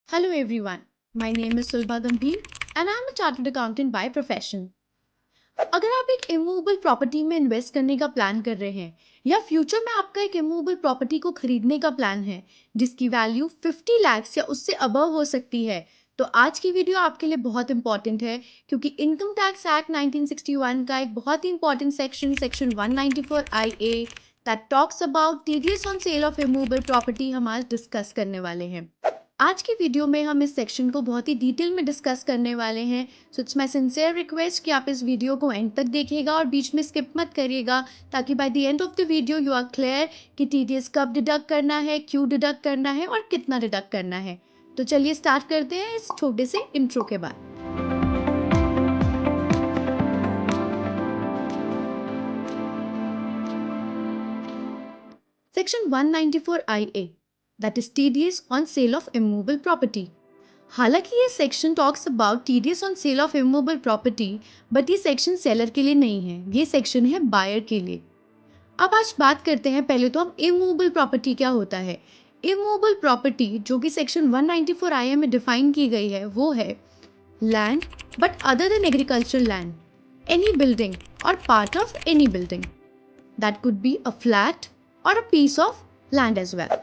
Hello everyone, my name is Sulbha Gambhir and I am a chartered accountant by profession. अगर आप एक immovable property में invest करने का प्लान कर रहे हैं या फ्यूचर में आपका एक इमूवेबल प्रॉपर्टी को खरीदने का प्लान है जिसकी वैल्यू 50 लाख या उससे अबव हो सकती है, तो आज की वीडियो आपके लिए बहुत इंपॉर्टेंट है क्योंकि इनकम टैक्स एक्ट 1961 का एक बहुत ही important section 194 IA that talks about TDS on sale of immovable property हम आज डिस्कस करने वाले हैं। आज की वीडियो में हम इस सेक्शन को बहुत ही डिटेल में डिस्कस करने वाले हैं। So it's my sincere request कि आप इस वीडियो को एंड तक देखिएगा और बीच में स्किप मत करिएगा, ताकि by the end of the video you are clear कि टीडीएस कब डिडक्ट करना है, क्यों डिडक्ट करना है और कितना डिडक्ट करना है। तो चलिए स्टार्ट करते हैं इस छोटे से इंट्रो के बाद। Section 194 IA that is TDS on sale of immovable property। हालांकि ये section talks about TDS on sale of immovable property, but ये सेक्शन सेलर के लिए नहीं है, ये सेक्शन है बायर के लिए। अब आज बात करते हैं, पहले तो हम इमूवेबल प्रॉपर्टी क्या होता है। इमूवेबल प्रॉपर्टी जो कि सेक्शन 194 IA में डिफाइन की गई है वो है land but other than agriculture land, any building or part of any building that could be a flat or a piece of land as well.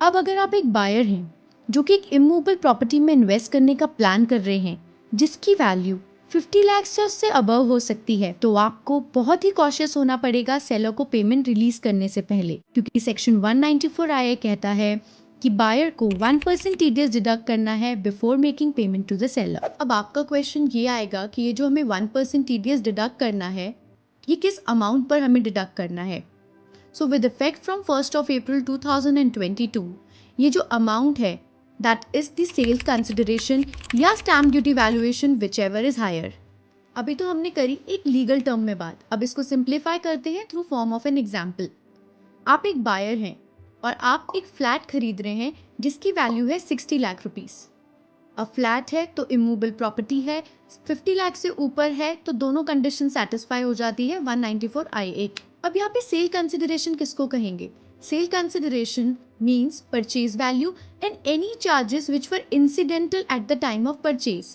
अब अगर आप एक बायर हैं जो कि एक इमूवेबल प्रॉपर्टी में इन्वेस्ट करने का प्लान कर रहे हैं जिसकी वैल्यू 50 लाख से उससे अबव हो सकती है, तो आपको बहुत ही कॉशियस होना पड़ेगा सेलर को पेमेंट रिलीज करने से पहले, क्योंकि सेक्शन 194 IA कहता है कि बायर को 1% टीडीएस डिडक्ट करना है before making payment to the seller. अब आपका क्वेश्चन ये आएगा कि ये जो हमें 1% टीडीएस डिडक्ट करना है, ये किस अमाउंट पर हमें डिडक्ट करना है। So with effect from 1 April 2022 ये जो अमाउंट है that is the sales consideration या stamp duty valuation whichever is higher. अभी तो हमने करी एक लीगल टर्म में बात, अब इसको सिंप्लीफाई करते हैं through form of an example. आप एक बायर हैं और आप एक फ्लैट खरीद रहे हैं जिसकी वैल्यू है 60 लाख रुपीस। अब फ्लैट है तो इमूवेबल प्रॉपर्टी है, 50 लाख से ऊपर है तो दोनों कंडीशन सेटिस्फाई हो जाती है 194 IA। अब यहाँ पे सेल कंसिडरेशन किसको कहेंगे। Sale consideration means purchase value and any charges which were incidental at the time of purchase.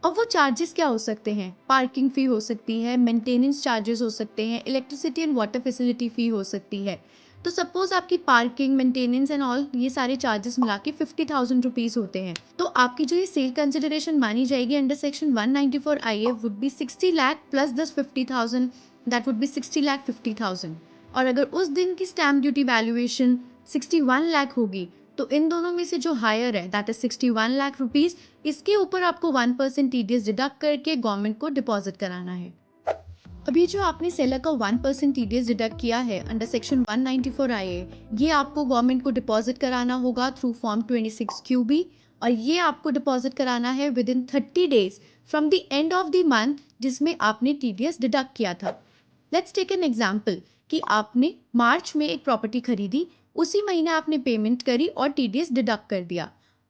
अब वो चार्जेस क्या हो सकते हैं, पार्किंग फी हो सकती है, मेंटेनेंस चार्जेस हो सकते हैं, इलेक्ट्रिसिटी एंड वाटर फैसिलिटी फी हो सकती है। तो सपोज आपकी पार्किंग, मेंटेनेंस एंड ऑल ये सारे चार्जेस मिला के 50,000 रुपीज़ होते हैं, तो आपकी जो ये सेल कंसिडरेशन मानी जाएगी under section 194 IA would be 60 lakh plus दस 50,000, दैट वुड बी 60 लाख 50,000। और अगर उस दिन की स्टैम्प ड्यूटी वैल्यूएशन 61 लाख होगी, तो इन दोनों में से जो हायर है दैट इज 61 लाख रुपीज़, इसके ऊपर आपको 1% टीडीएस डिडक्ट करके गवर्नमेंट को डिपॉजिट कराना है। अभी जो आपने सेलर का 1% टीडीएस डिडक्ट किया है अंडर सेक्शन 194 IA, ये आपको गवर्नमेंट को डिपॉजिट कराना होगा थ्रू फॉर्म 26 QB, और ये आपको डिपॉजिट कराना है with in 30 days from the end of the month जिसमें आपने टीडीएस डिडक्ट किया था। लेट्स टेक एन एग्जाम्पल कि आपने मार्च में एक प्रॉपर्टी खरीदी, उसी महीने आपने पेमेंट करी और टीडीएस डिडक्ट कर दिया।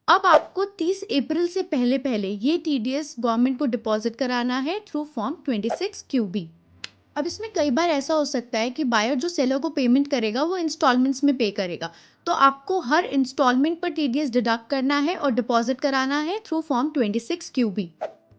अब आपको 30 अप्रैल से पहले पहले ये टीडीएस गवर्नमेंट को डिपॉजिट कराना है थ्रू फॉर्म 26 QB। अब इसमें कई बार ऐसा हो सकता है कि बायर जो सेलर को पेमेंट करेगा वो इंस्टॉलमेंट्स में पे करेगा, तो आपको हर इंस्टॉलमेंट पर टीडीएस डिडक्ट करना है और डिपॉजिट कराना है थ्रू फॉर्म 26 QB।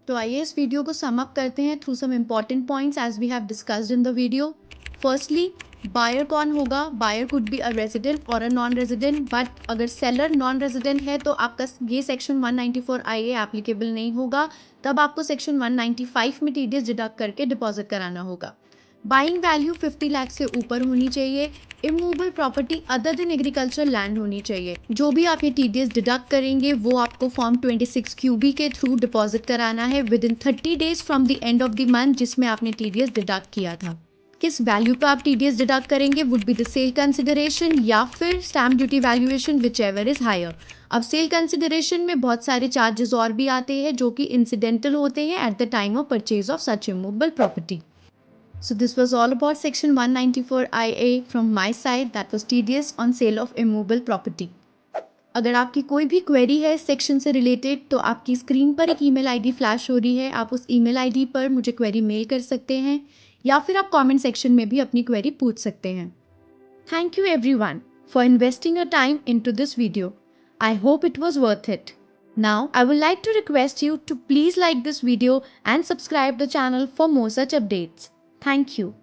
तो आइए इस वीडियो को सम अप करते हैं through some important points as we have discussed in the video. Firstly, buyer कौन होगा। Buyer could be a resident और अ नॉन रेजिडेंट, बट अगर सेलर नॉन रेजिडेंट है तो आपका ये सेक्शन 194 IA एप्लीकेबल नहीं होगा, तब आपको सेक्शन 195 में टीडीएस डिडक्ट करके डिपॉजिट कराना होगा। बाइंग वैल्यू 50 लाख से ऊपर होनी चाहिए। Immovable property other than agriculture land होनी चाहिए। जो भी आप ये टीडीएस डिडक्ट करेंगे वो आपको फॉर्म 26 QB के थ्रू डिपॉजिट कराना है with in 30 days from the end of the month जिसमें आपने टीडीएस डिडक्ट किया था। किस वैल्यू पे आप टीडीएस डिडक्ट करेंगे would be the sale consideration या फिर stamp duty valuation whichever is higher. अब सेल कंसिडरेशन में बहुत सारे चार्जेस और भी आते हैं जो कि इंसिडेंटल होते हैं at the time of purchase of such immovable property. So this was all about section 194 IA from my side, that was TDS on sale of immovable property। अगर आपकी कोई भी क्वेरी है इस सेक्शन से रिलेटेड तो आपकी स्क्रीन पर एक ईमेल आईडी फ्लैश हो रही है, आप उस ईमेल आईडी पर मुझे क्वेरी मेल कर सकते हैं या फिर आप कमेंट सेक्शन में भी अपनी क्वेरी पूछ सकते हैं। Thank you everyone for investing your time into this video. I hope it was worth it. Now, I would like to request you to please like this video and subscribe the channel for more such updates. Thank you.